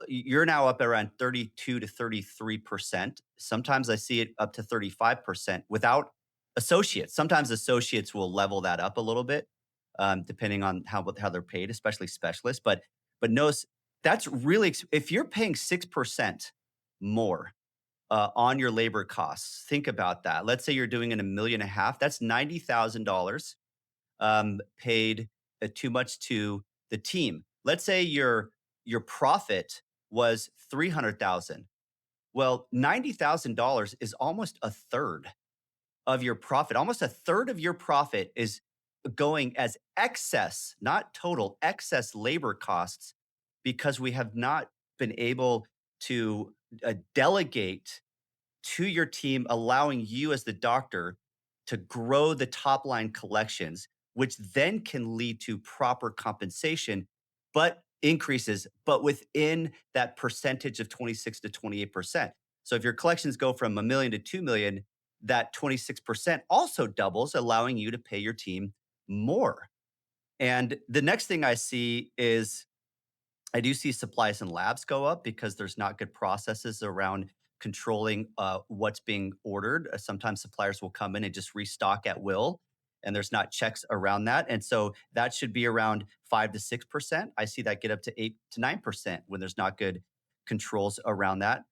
now up around 32 to 33%. Sometimes I see it up to 35% without associates. Sometimes associates will level that up a little bit, depending on how they're paid, especially specialists. But notice that's really if you're paying 6% more on your labor costs. Think about that. Let's say you're doing in $1.5 million. That's $90,000 paid too much to the team. Let's say your profit was 300,000. Well, $90,000 is almost a third of your profit. Almost a third of your profit is going as excess, not total, excess labor costs, because we have not been able to delegate to your team, allowing you as the doctor to grow the top line collections, which then can lead to proper compensation, but increases, but within that percentage of 26 to 28%. So if your collections go from a million to 2 million, that 26% also doubles, allowing you to pay your team more. And the next thing I see is I do see supplies and labs go up because there's not good processes around controlling what's being ordered. Sometimes suppliers will come in and just restock at will, and there's not checks around that. And so that should be around 5 to 6%. I see that get up to 8 to 9% when there's not good controls around that.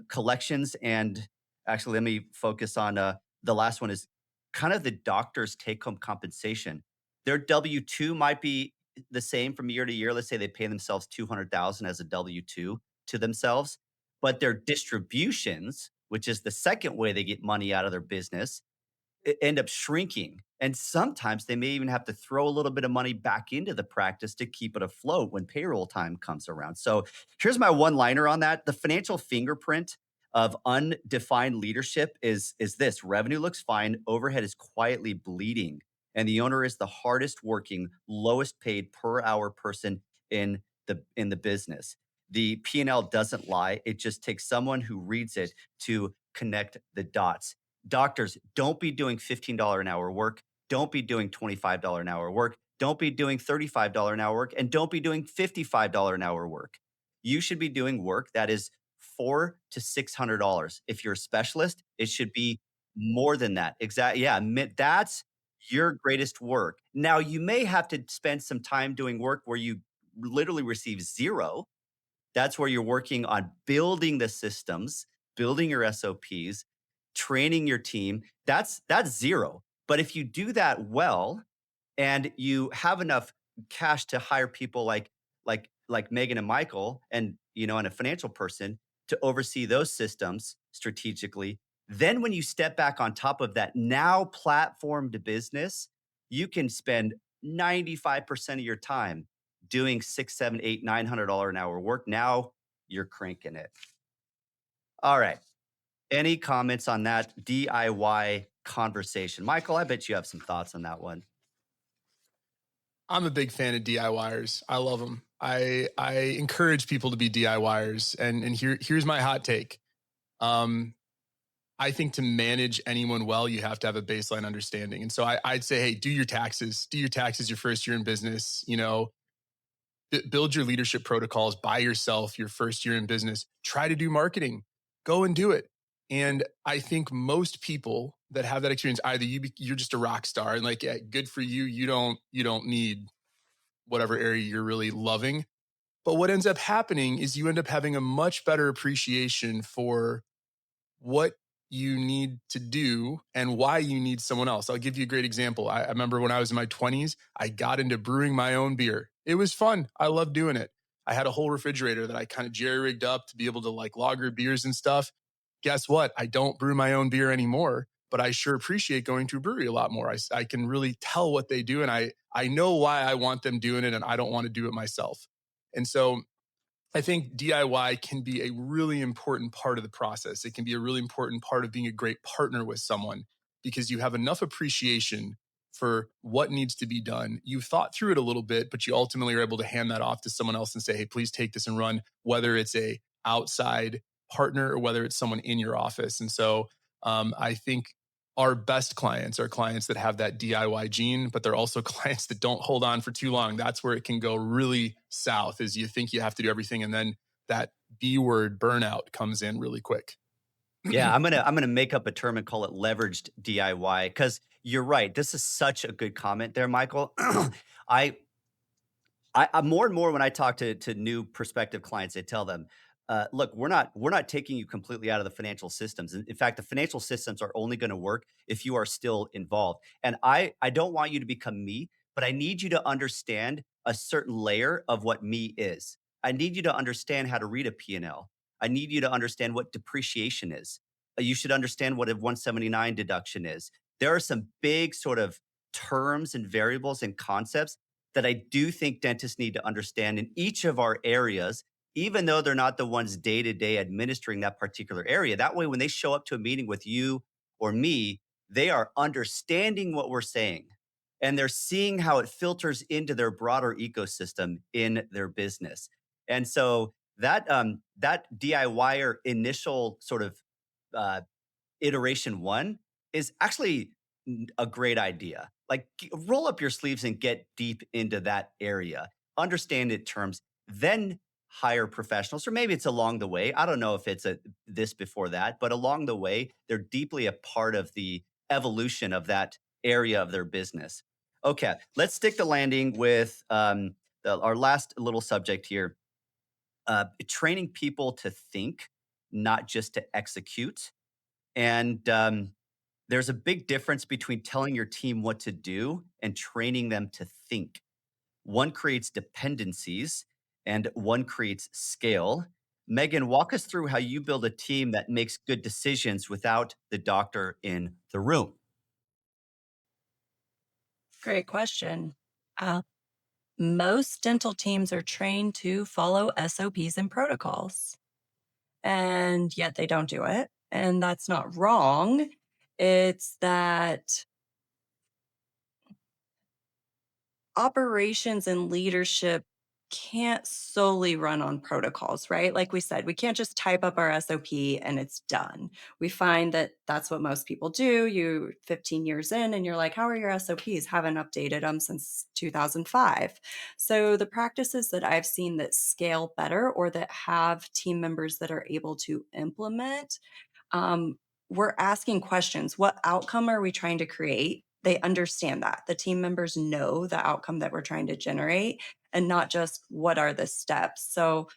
Collections, and actually, let me focus on the last one is kind of the doctor's take home compensation. Their W 2 might be the same from year to year. Let's say they pay themselves 200,000 as a W-2 to themselves, but their distributions, which is the second way they get money out of their business, end up shrinking. And sometimes they may even have to throw a little bit of money back into the practice to keep it afloat when payroll time comes around. So here's my one liner on that. The financial fingerprint of undefined leadership is this: revenue looks fine, overhead is quietly bleeding, and the owner is the hardest working, lowest paid per hour person in the business. The P&L doesn't lie. It just takes someone who reads it to connect the dots. Doctors, don't be doing $15 an hour work. Don't be doing $25 an hour work. Don't be doing $35 an hour work. And don't be doing $55 an hour work. You should be doing work that is $400 to $600. If you're a specialist, it should be more than that. Exactly. Yeah. That's your greatest work. Now, you may have to spend some time doing work where you literally receive zero. That's where you're working on building the systems, building your SOPs, training your team. That's zero. But if you do that well, and you have enough cash to hire people like Megan and Michael, and and a financial person to oversee those systems strategically. Then when you step back on top of that now platformed business, you can spend 95% of your time doing six, seven, eight, $900 an hour work. Now you're cranking it. All right. Any comments on that DIY conversation? Michael, I bet you have some thoughts on that one. I'm a big fan of DIYers. I love them. I encourage people to be DIYers. And here's my hot take. Um, I think to manage anyone well, you have to have a baseline understanding. And so I'd say, hey, do your taxes. Do your taxes your first year in business. Build your leadership protocols by yourself your first year in business. Try to do marketing. Go and do it. And I think most people that have that experience, either you're just a rock star and like, yeah, good for you. You don't need whatever area you're really loving. But what ends up happening is you end up having a much better appreciation for what you need to do and why you need someone else. I'll give you a great example. I remember when I was in my 20s, I got into brewing my own beer. It was fun. I loved doing it. I had a whole refrigerator that I kind of jerry rigged up to be able to like lager beers and stuff. Guess what? I don't brew my own beer anymore, but I sure appreciate going to a brewery a lot more. I can really tell what they do, and I know why I want them doing it, and I don't want to do it myself. And so I think DIY can be a really important part of the process. It can be a really important part of being a great partner with someone because you have enough appreciation for what needs to be done. You've thought through it a little bit, but you ultimately are able to hand that off to someone else and say, hey, please take this and run, whether it's a outside partner or whether it's someone in your office. And so I think our best clients are clients that have that DIY gene, but they're also clients that don't hold on for too long. That's where it can go really south, is you think you have to do everything, and then that B word burnout comes in really quick. Yeah, I'm gonna make up a term and call it leveraged DIY because you're right. This is such a good comment there, Michael. I I more and more when I talk to new prospective clients, I tell them, look, we're not taking you completely out of the financial systems. In fact, the financial systems are only going to work if you are still involved. And I don't want you to become me, but I need you to understand a certain layer of what me is. I need you to understand how to read a P&L. I need you to understand what depreciation is. You should understand what a 179 deduction is. There are some big sort of terms and variables and concepts that I do think dentists need to understand in each of our areas, even though they're not the ones day to day administering that particular area. That way, when they show up to a meeting with you or me, they are understanding what we're saying and they're seeing how it filters into their broader ecosystem in their business. And so that DIYer initial sort of uh, iteration one is actually a great idea. Like roll up your sleeves and get deep into that area, understand it terms, then hire professionals, or maybe it's along the way. I don't know if it's this before that, but along the way, they're deeply a part of the evolution of that area of their business. Okay, let's stick the landing with our last little subject here: training people to think, not just to execute. And there's a big difference between telling your team what to do and training them to think. One creates dependencies and one creates scale. Megan, walk us through how you build a team that makes good decisions without the doctor in the room. Great question. Uh, most dental teams are trained to follow SOPs and protocols, and yet they don't do it. And that's not wrong. It's that operations and leadership can't solely run on protocols, right? Like we said, we can't just type up our SOP and it's done. We find that that's what most people do. You 15 years in and you're like, how are your SOPs? Haven't updated them since 2005. So the practices that I've seen that scale better or that have team members that are able to implement, um, we're asking questions. What outcome are we trying to create? They understand that. The team members know the outcome that we're trying to generate and not just what are the steps. So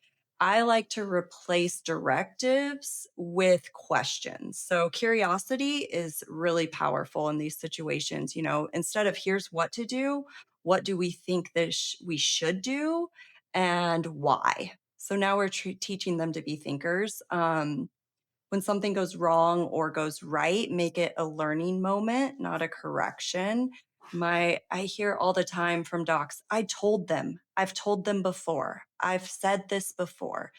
I like to replace directives with questions. So curiosity is really powerful in these situations. Instead of here's what to do, what do we think that we should do and why? So now we're teaching them to be thinkers. When something goes wrong or goes right, make it a learning moment, not a correction. I hear all the time from docs, I told them, I've told them before, I've said this before.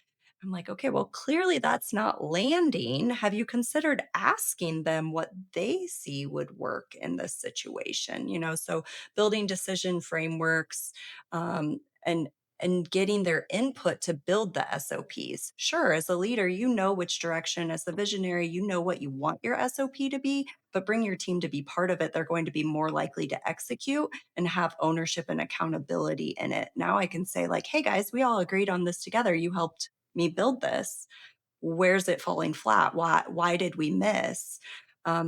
I'm like, okay, well, clearly that's not landing. Have you considered asking them what they see would work in this situation? So building decision frameworks, and getting their input to build the SOPs. Sure, as a leader, you know which direction, as the visionary, you know what you want your SOP to be, but bring your team to be part of it. They're going to be more likely to execute and have ownership and accountability in it. Now I can say, like, hey guys, we all agreed on this together. You helped me build this. Where's it falling flat? Why did we miss?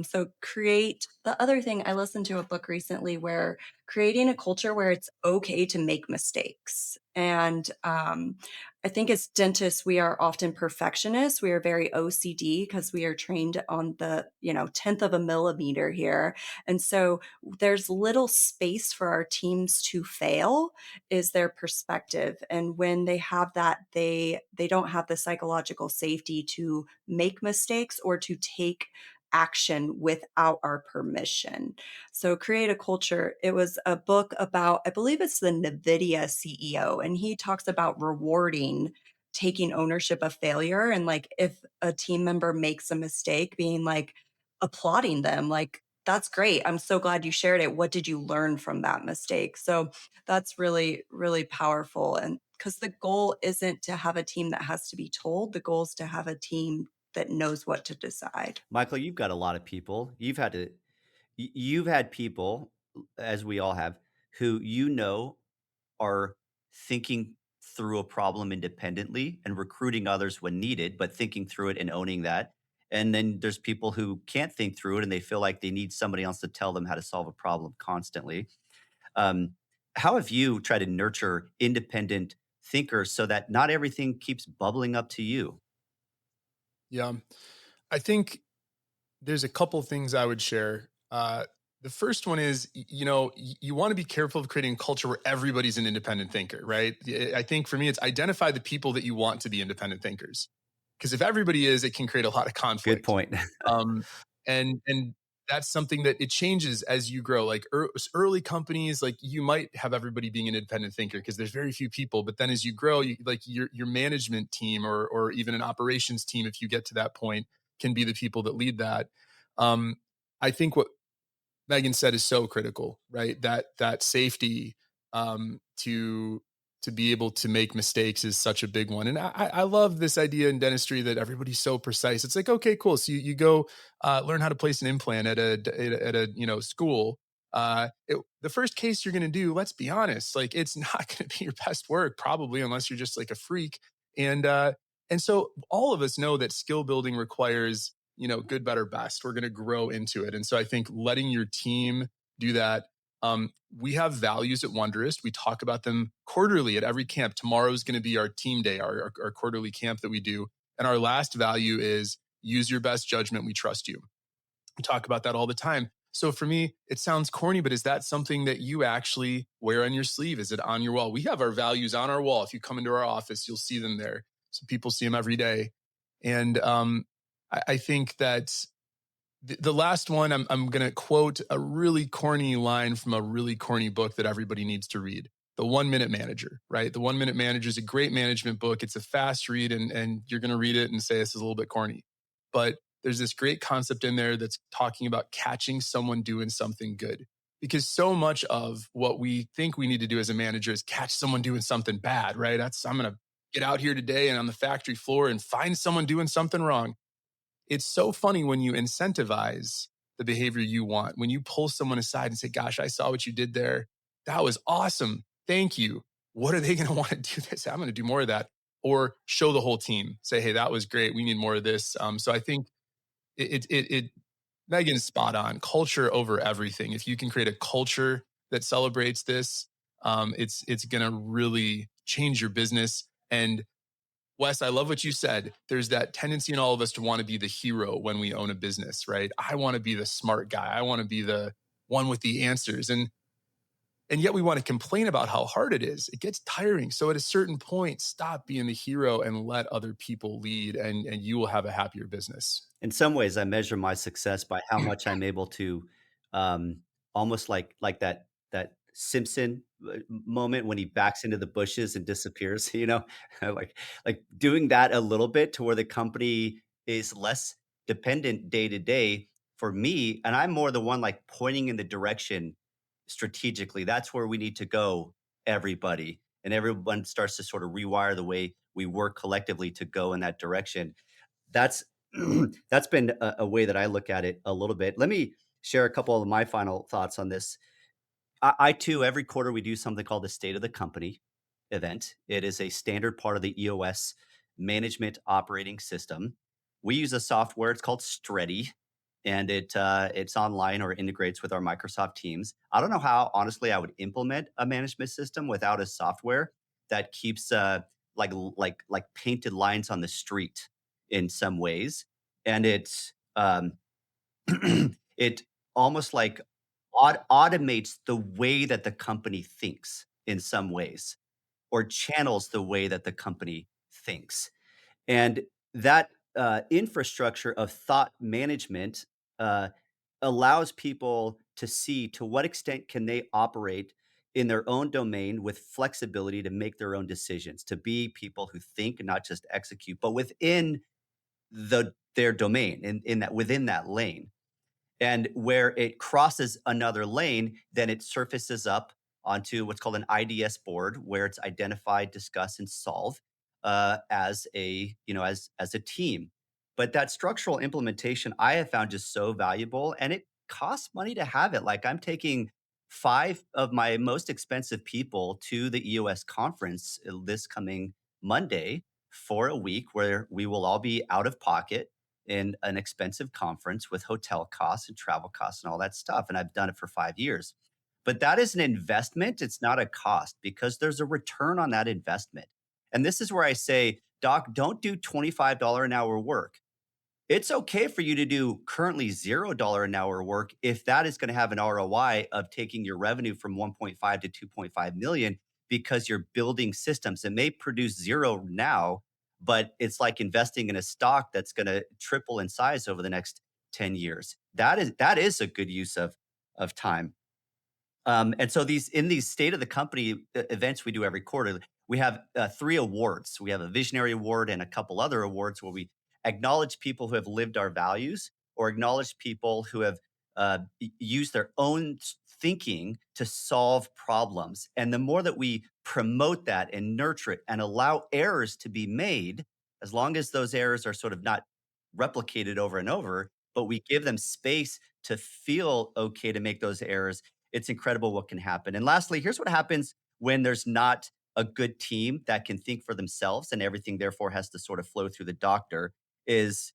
So create the other thing. I listened to a book recently where creating a culture where it's okay to make mistakes. And I think as dentists, we are often perfectionists. We are very OCD because we are trained on the, 10th of a millimeter here. And so there's little space for our teams to fail is their perspective. And when they have that, they don't have the psychological safety to make mistakes or to take action without our permission. So create a culture. It was a book about, I believe it's the NVIDIA CEO, and he talks about rewarding taking ownership of failure. And like, if a team member makes a mistake, being like applauding them, like, that's great. I'm so glad you shared it. What did you learn from that mistake? So that's really, really powerful. And because the goal isn't to have a team that has to be told, the goal is to have a team that knows what to decide. Michael, you've got a lot of people. You've had people, as we all have, who are thinking through a problem independently and recruiting others when needed, but thinking through it and owning that. And then there's people who can't think through it and they feel like they need somebody else to tell them how to solve a problem constantly. Um, how have you tried to nurture independent thinkers so that not everything keeps bubbling up to you? Yeah. I think there's a couple things I would share. The first one is, you want to be careful of creating a culture where everybody's an independent thinker, right? I think for me, it's identify the people that you want to be independent thinkers. Because if everybody is, it can create a lot of Good conflict. point. And that's something that it changes as you grow. Like early companies, like you might have everybody being an independent thinker because there's very few people. But then as you grow, like your management team or even an operations team, if you get to that point, can be the people that lead that. Um, I think what Megan said is so critical, right? That safety to be able to make mistakes is such a big one. And I love this idea in dentistry that everybody's so precise. It's like, okay, cool. So you go learn how to place an implant at a school. The first case you're going to do, let's be honest, like it's not going to be your best work probably unless you're just like a freak. And so all of us know that skill building requires good, better, best. We're going to grow into it. And so I think letting your team do that. We have values at Wondrous. We talk about them quarterly at every camp. Tomorrow is going to be our team day, our quarterly camp that we do. And our last value is use your best judgment. We trust you. We talk about that all the time. So for me, it sounds corny, but is that something that you actually wear on your sleeve? Is it on your wall? We have our values on our wall. If you come into our office, you'll see them there. So people see them every day. And I think that the last one, I'm going to quote a really corny line from a really corny book that everybody needs to read. The 1 Minute Manager, right? The 1 Minute Manager is a great management book. It's a fast read and you're going to read it and say this is a little bit corny. But there's this great concept in there that's talking about catching someone doing something good. Because so much of what we think we need to do as a manager is catch someone doing something bad, right? I'm going to get out here today and on the factory floor and find someone doing something wrong. It's so funny when you incentivize the behavior you want, when you pull someone aside and say, gosh, I saw what you did there. That was awesome. Thank you. What are they going to want to do this? I'm going to do more of that. Or show the whole team, say, hey, that was great. We need more of this. So I think Megan's spot on. Culture over everything. If you can create a culture that celebrates this, it's going to really change your business. And Wes, I love what you said. There's that tendency in all of us to want to be the hero when we own a business, right? I want to be the smart guy. I want to be the one with the answers. And yet we want to complain about how hard it is. It gets tiring. So at a certain point, stop being the hero and let other people lead, and you will have a happier business. In some ways, I measure my success by how much I'm able to, um, almost like that Simpson moment when he backs into the bushes and disappears. like doing that a little bit to where the company is less dependent day to day for me, and I'm more the one like pointing in the direction strategically. That's where we need to go, everybody, and everyone starts to sort of rewire the way we work collectively to go in that direction. That's that's been a way that I look at it a little bit. Let me share a couple of my final thoughts on this. I too, every quarter we do something called the State of the Company event. It is a standard part of the EOS management operating system. We use a software. It's called Stretty, and it's online or integrates with our Microsoft Teams. I don't know how, honestly, I would implement a management system without a software that keeps like painted lines on the street in some ways, and it almost like automates the way that the company thinks in some ways, or channels the way that the company thinks. And that infrastructure of thought management uh, allows people to see to what extent can they operate in their own domain with flexibility to make their own decisions, to be people who think and not just execute, but within their domain, in that within that lane. And where it crosses another lane, then it surfaces up onto what's called an IDS board, where it's identify, discuss, and solve as as a team. But that structural implementation I have found just so valuable, and it costs money to have it. Like I'm taking five of my most expensive people to the EOS conference this coming Monday for a week, where we will all be out of pocket in an expensive conference with hotel costs and travel costs and all that stuff. And I've done it for 5 years. But that is an investment. It's not a cost because there's a return on that investment. And this is where I say, Doc, don't do $25 an hour work. It's okay for you to do currently $0 an hour work if that is going to have an ROI of taking your revenue from 1.5 to 2.5 million because you're building systems. It may produce zero now, but it's like investing in a stock that's going to triple in size over the next 10 years. That is a good use of time. And so these state of the company events we do every quarter, we have three awards. We have a visionary award and a couple other awards where we acknowledge people who have lived our values or acknowledge people who have used their own thinking to solve problems. And the more that we promote that and nurture it and allow errors to be made, as long as those errors are sort of not replicated over and over, but we give them space to feel okay to make those errors, it's incredible what can happen. And lastly, here's what happens when there's not a good team that can think for themselves and everything therefore has to sort of flow through the doctor is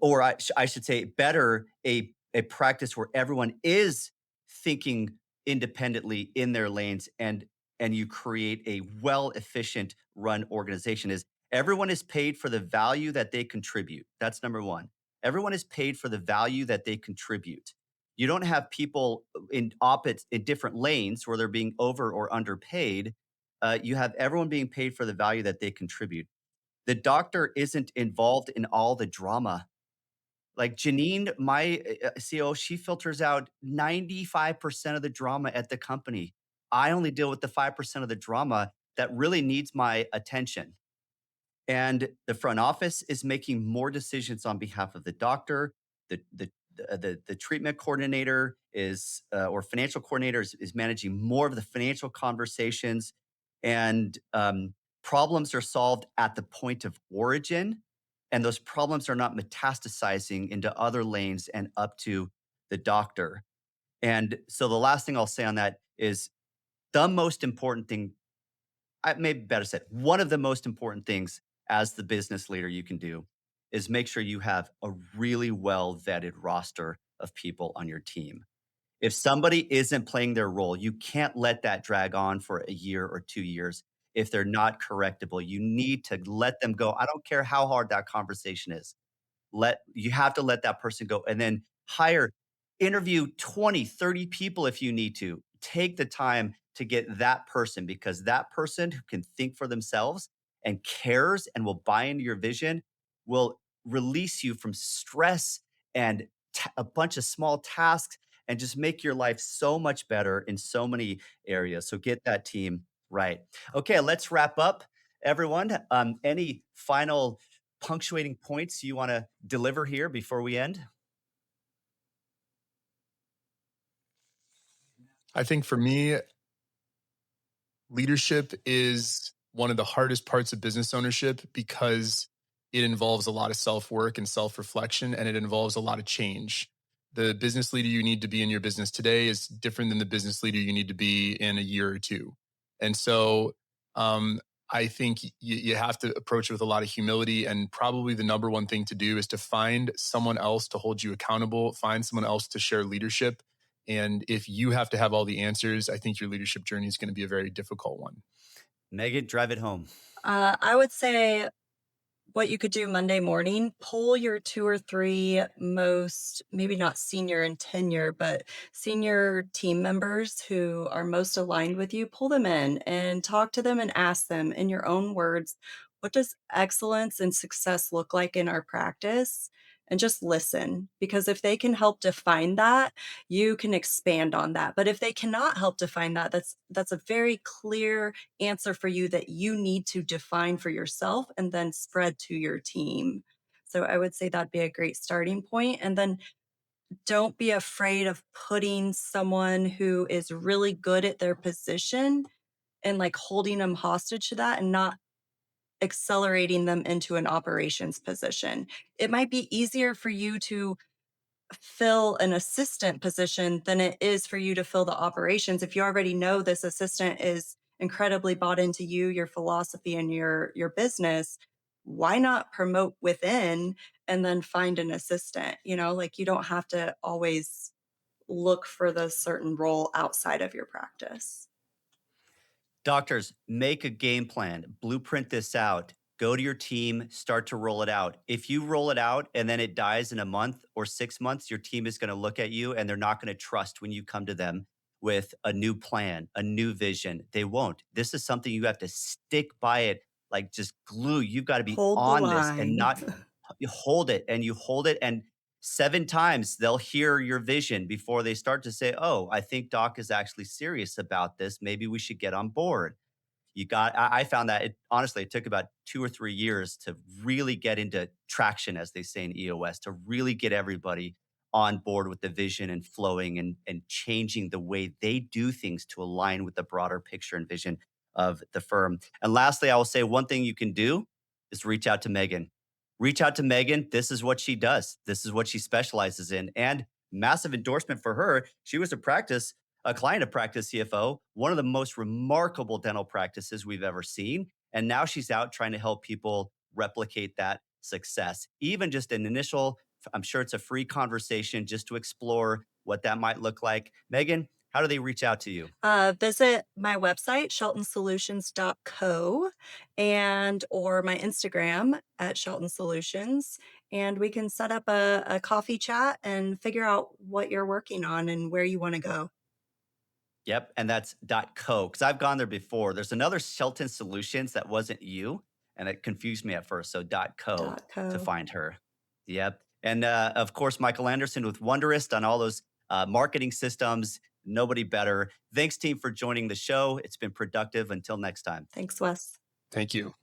or I should say better a practice where everyone is thinking independently in their lanes and you create a well efficient run organization is everyone is paid for the value that they contribute. That's number one. Everyone is paid for the value that they contribute. You don't have people in opposites in different lanes where they're being over or underpaid. You have everyone being paid for the value that they contribute. The doctor isn't involved in all the drama. Like Janine, my CEO, she filters out 95% of the drama at the company. I only deal with the 5% of the drama that really needs my attention. And the front office is making more decisions on behalf of the doctor. The treatment coordinator is or financial coordinator is managing more of the financial conversations, and problems are solved at the point of origin, and those problems are not metastasizing into other lanes and up to the doctor. And so the last thing I'll say on that is the most important thing maybe better said, one of the most important things as the business leader you can do is make sure you have a really well vetted roster of people on your team. If somebody isn't playing their role, you can't let that drag on for a year or 2 years. if they're not correctable. You need to let them go. I don't care how hard that conversation is. You have to let that person go, and then interview 20, 30 people if you need to. Take the time to get that person, because that person who can think for themselves and cares and will buy into your vision will release you from stress and a bunch of small tasks, and just make your life so much better in so many areas. So get that team right. Okay, let's wrap up, everyone. Any final punctuating points you want to deliver here before we end? I think for me, leadership is one of the hardest parts of business ownership because it involves a lot of self work and self reflection, and it involves a lot of change. The business leader you need to be in your business today is different than the business leader you need to be in a year or two. And so I think you have to approach it with a lot of humility. And probably the number one thing to do is to find someone else to hold you accountable, find someone else to share leadership. And if you have to have all the answers, I think your leadership journey is going to be a very difficult one. Megan, drive it home. I would say what you could do Monday morning, pull your 2 or 3 most, maybe not senior in tenure, but senior team members who are most aligned with you, pull them in and talk to them and ask them in your own words, what does excellence and success look like in our practice? And just listen, because if they can help define that, you can expand on that. But if they cannot help define that, that's a very clear answer for you that you need to define for yourself and then spread to your team. So I would say that'd be a great starting point. And then don't be afraid of putting someone who is really good at their position and like holding them hostage to that and not accelerating them into an operations position. It might be easier for you to fill an assistant position than it is for you to fill the operations. If you already know this assistant is incredibly bought into you, your philosophy, and your business, why not promote within and then find an assistant? Like you don't have to always look for the certain role outside of your practice. Doctors, make a game plan, blueprint this out, go to your team, start to roll it out. If you roll it out and then it dies in a month or 6 months, your team is going to look at you and they're not going to trust when you come to them with a new plan, a new vision. They won't. This is something you have to stick by it, like just glue. You've got to be Hold the on this and line. not you hold it, and you hold it, and 7 times they'll hear your vision before they start to say, oh, I think Doc is actually serious about this. Maybe we should get on board. I found that honestly, it took about 2 or 3 years to really get into traction, as they say in EOS, to really get everybody on board with the vision and flowing and changing the way they do things to align with the broader picture and vision of the firm. And lastly, I will say one thing you can do is reach out to Megan. Reach out to Megan. This is what she does. This is what she specializes in. And massive endorsement for her. She was a client of practice CFO, one of the most remarkable dental practices we've ever seen. And now she's out trying to help people replicate that success. Even just an initial, I'm sure it's a free conversation just to explore what that might look like. Megan, how do they reach out to you? Visit my website, sheltonsolutions.co, and or my Instagram at Shelton Solutions. And we can set up a coffee chat and figure out what you're working on and where you want to go. Yep, and that's .co, because I've gone there before. There's another Shelton Solutions that wasn't you, and it confused me at first. So .co to .co. find her. Yep, and of course Michael Anderson with Wondrous on all those marketing systems. Nobody better. Thanks, team, for joining the show. It's been productive. Until next time. Thanks, Wes. Thank you.